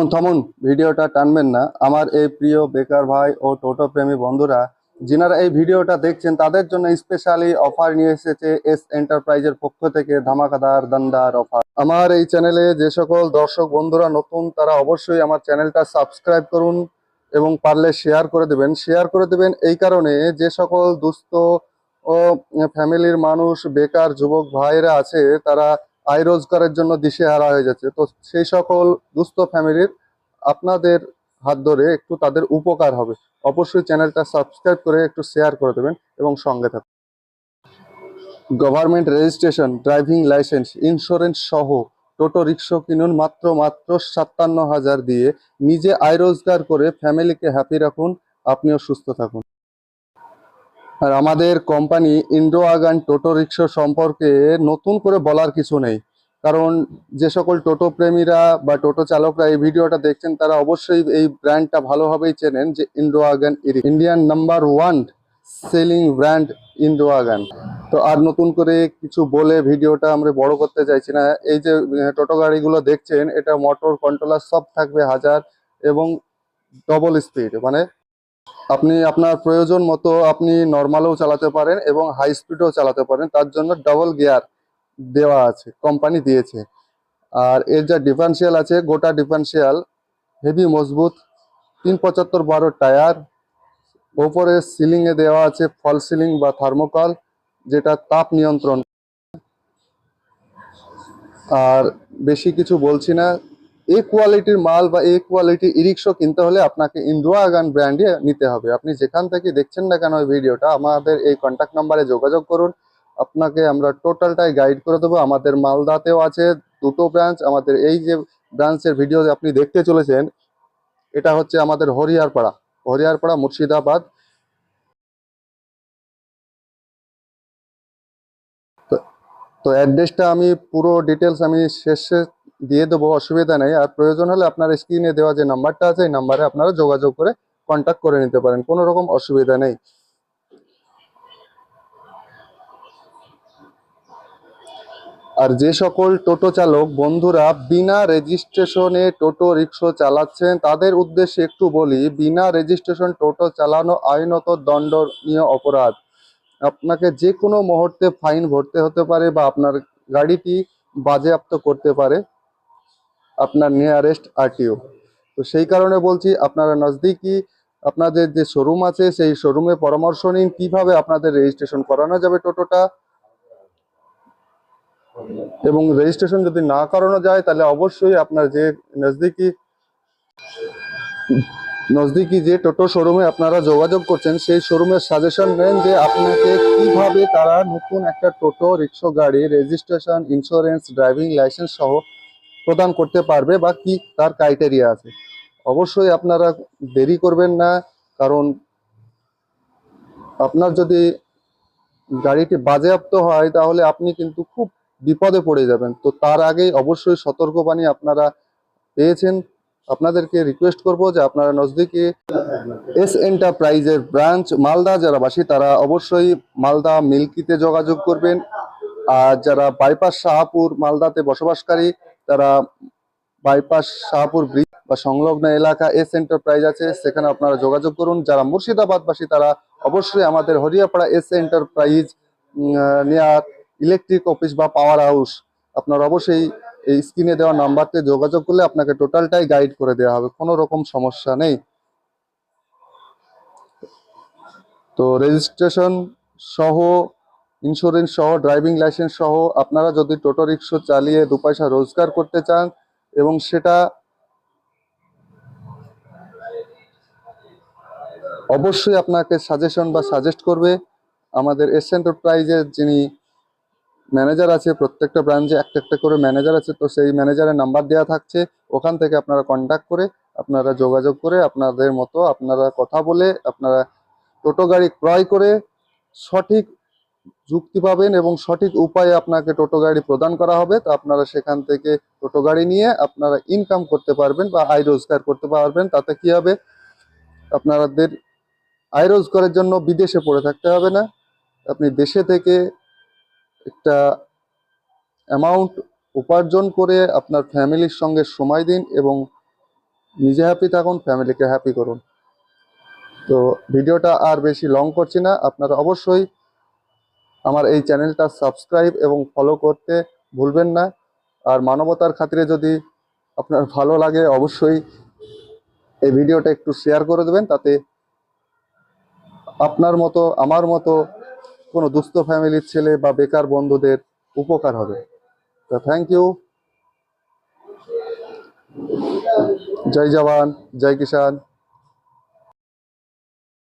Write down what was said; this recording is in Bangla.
থামুন থামুন, ভিডিওটা টানবেন না। আমার এই প্রিয় বেকার ভাই ও টোটো প্রেমী বন্ধুরা যিনারা এই ভিডিওটা দেখছেন তাদের জন্য স্পেশালি অফার নিয়ে এসেছে এস এন্টারপ্রাইজের পক্ষ থেকে ধামাকাদার দান্দার অফার। আমার এই চ্যানেলে যে সকল দর্শক বন্ধুরা নতুন তারা অবশ্যই আমার চ্যানেলটা সাবস্ক্রাইব করুন এবং পারলে শেয়ার করে দেবেন এই কারণে যে সকল দুস্থ ও ফ্যামিলির মানুষ বেকার যুবক ভাইরা আছে তারা আয় রোজগারের জন্য দিশেহারা হয়ে যাচ্ছে। তো সেই সকল দুস্থ ফ্যামিলির আপনাদের হাত ধরে একটু তাদের উপকার হবে। অবশ্যই চ্যানেলটা সাবস্ক্রাইব করে একটু শেয়ার করে দেবেন এবং সঙ্গে থাকুন। Government registration, driving licence, insurance সহ টোটো রিক্সা কিনুন মাত্র 57,000 দিয়ে। নিজে আয় রোজগার করে ফ্যামিলিকে হ্যাপি রাখুন, আপনিও সুস্থ থাকুন। আর আমাদের কোম্পানি ইন্ডো আগান টোটো রিক্সা সম্পর্কে নতুন করে বলার কিছু নেই, কারণ যে সকল টোটো প্রেমীরা বা টোটো চালকরা এই ভিডিওটা দেখছেন তারা অবশ্যই এই ব্র্যান্ডটা ভালোভাবেই চেনেন যে ইন্ডো আগান ইন্ডিয়ান নাম্বার 1 সেলিং ব্র্যান্ড ইন্ডো আগান। তো আর নতুন করে কিছু বলে ভিডিওটা আমরা বড় করতে চাইছি না। এই যে টোটো গাড়িগুলো দেখছেন এটা মোটর কন্ট্রোলার সব থাকবে 1000 এবং ডবল স্পিড, মানে আপনি আপনার প্রয়োজন মতো আপনি নর্মালও চালাতে পারেন এবং হাই স্পিডও চালাতে পারেন। তার জন্য ডবল গিয়ার দেওয়া আছে, কোম্পানি দিয়েছে। আর এর যা ডিফারেন্সিয়াল আছে, গোটা ডিফারেন্সিয়াল হেভি মজবুত, 375 টায়ার। ওপরে সিলিং এ দেওয়া আছে ফল সিলিং বা থার্মোকল, যেটা তাপ নিয়ন্ত্রণ। আর বেশি কিছু বলছি না। এই কোয়ালিটির মাল বা এই কোয়ালিটির ই-রিক্সা কিনতে হলে আপনাকে ইন্ডো আগান ব্র্যান্ডে নিতে হবে। আপনি যেখান থেকে দেখছেন না কেন এই ভিডিওটা, আমাদের এই কন্ট্যাক্ট নাম্বারে যোগাযোগ করুন, আপনাকে আমরা টোটালটাই গাইড করে দেবো। আমাদের মালদাতেও আছে 2টো ব্রাঞ্চ। আমাদের এই যে ব্রাঞ্চের ভিডিও আপনি দেখতে চলেছেন এটা হচ্ছে আমাদের হরিয়ারপাড়া মুর্শিদাবাদ। তো তো অ্যাড্রেসটা আমি পুরো ডিটেলস আমি শেষে দিয়ে দেবো, অসুবিধা নেই। আর প্রয়োজন হলে আপনার স্ক্রিনে দেওয়া যে নাম্বারটা আছে এই নাম্বারে আপনারা যোগাযোগ করে কন্ট্যাক্ট করে নিতে পারেন, কোনো রকম অসুবিধা নেই। আর যে সকল টোটো চালক বন্ধুরা বিনা রেজিস্ট্রেশনে টোটো রিক্সা চালাচ্ছেন তাদের উদ্দেশ্যে একটু বলি, বিনা রেজিস্ট্রেশন টোটো চালানো আইনত দণ্ডনীয় অপরাধ। আপনাকে যে কোনো মুহূর্তে ফাইন ভরতে হতে পারে বা আপনার গাড়িটি বাজেয়াপ্ত করতে পারে আপনার নিয়ারেস্ট আরটিও। তো সেই কারণে বলছি আপনারা নজদিকি আপনাদের যে শোরুম আছে সেই শোরুমে পরামর্শ নিন কিভাবে আপনাদের রেজিস্ট্রেশন করানো যাবে টোটোটা। এবং রেজিস্ট্রেশন যদি না করানো যায় তাহলে অবশ্যই আপনার যে নজদিকি নজদিকি যে টোটো শোরুমে আপনারা যোগাযোগ করছেন সেই শোরুমের সাজেশন নেন যে আপনাকে কিভাবে তারা নতুন একটা টোটো রিক্সা গাড়ি রেজিস্ট্রেশন, ইন্স্যুরেন্স, ড্রাইভিং লাইসেন্স সহ প্রদান করতে পারবে বা কি তার ক্রাইটেরিয়া আছে। অবশ্যই আপনারা দেরি করবেন না, কারণ আপনার যদি গাড়িটি বাজেয়াপ্ত হয় তাহলে আপনি কিন্তু খুব বিপদে পড়ে যাবেন। তো তার আগেই অবশ্যই সতর্কবাণী আপনারা পেয়েছেন। আপনাদেরকে রিকোয়েস্ট করব যে আপনারা নজদিকে এস এন্টারপ্রাইজের ব্রাঞ্চ মালদা যারা বাসী তারা অবশ্যই মালদা মিল্কিতে যোগাযোগ করবেন। আর যারা বাইপাস শাহপুর মালদাতে বসবাসকারী তারা বাইপাস শাহপুর ব্রিজ বা সংলগ্ন এলাকা এস এন্টারপ্রাইজ আছে, সেখানে আপনারা যোগাযোগ করুন। যারা মুর্শিদাবাদবাসী তারা অবশ্যই আমাদের Hariapara S enterprise near electric office বা পাওয়ার হাউস, আপনারা অবশ্যই এই স্ক্রিনে দেওয়া নাম্বারতে যোগাযোগ করলে আপনাকে টোটালটাই গাইড করে দেওয়া হবে, কোনো রকম সমস্যা নেই। তো রেজিস্ট্রেশন সহ, ইন্স্যুরেন্স সহ, ড্রাইভিং লাইসেন্স সহ আপনারা যদি টোটো রিক্সা চালিয়ে 2 পয়সা রোজগার করতে চান এবং সেটা অবশ্যই আপনাকে সাজেশন বা সাজেস্ট করবে আমাদের এস এন্টারপ্রাইজের যিনি ম্যানেজার আছে। প্রত্যেকটা ব্রাঞ্চে একটা একটা করে ম্যানেজার আছে, তো সেই ম্যানেজারের নাম্বার দেওয়া থাকছে, ওখান থেকে আপনারা কন্ট্যাক্ট করে আপনারা যোগাযোগ করে আপনাদের মতো আপনারা কথা বলে আপনারা টোটো গাড়ি ক্রয় করে সঠিক যুক্তি পাবেন এবং সঠিক উপায়ে আপনাকে টোটো গাড়ি প্রদান করা হবে। তো আপনারা সেখান থেকে টোটো গাড়ি নিয়ে আপনারা ইনকাম করতে পারবেন বা আয় রোজগার করতে পারবেন। তাতে কি হবে, আপনাদের আয় রোজগারের জন্য বিদেশে পড়ে থাকতে হবে না। আপনি দেশে থেকে একটা অ্যামাউন্ট উপার্জন করে আপনার ফ্যামিলির সঙ্গে সময় দিন এবং নিজে হ্যাপি থাকুন, ফ্যামিলিকে হ্যাপি করুন। তো ভিডিওটা আর বেশি লং করছি না, আপনারা অবশ্যই আমার এই চ্যানেলটা সাবস্ক্রাইব এবং ফলো করতে ভুলবেন না। আর মানবতার খাতিরে যদি আপনার ভালো লাগে অবশ্যই এই ভিডিওটা একটু শেয়ার করে দেবেন, তাতে আপনার মতো আমার মতো কোনো দুস্থ ফ্যামিলির ছেলে বা বেকার বন্ধুদের উপকার হবে। তো thank you. Joy jawan, Joy Kisan.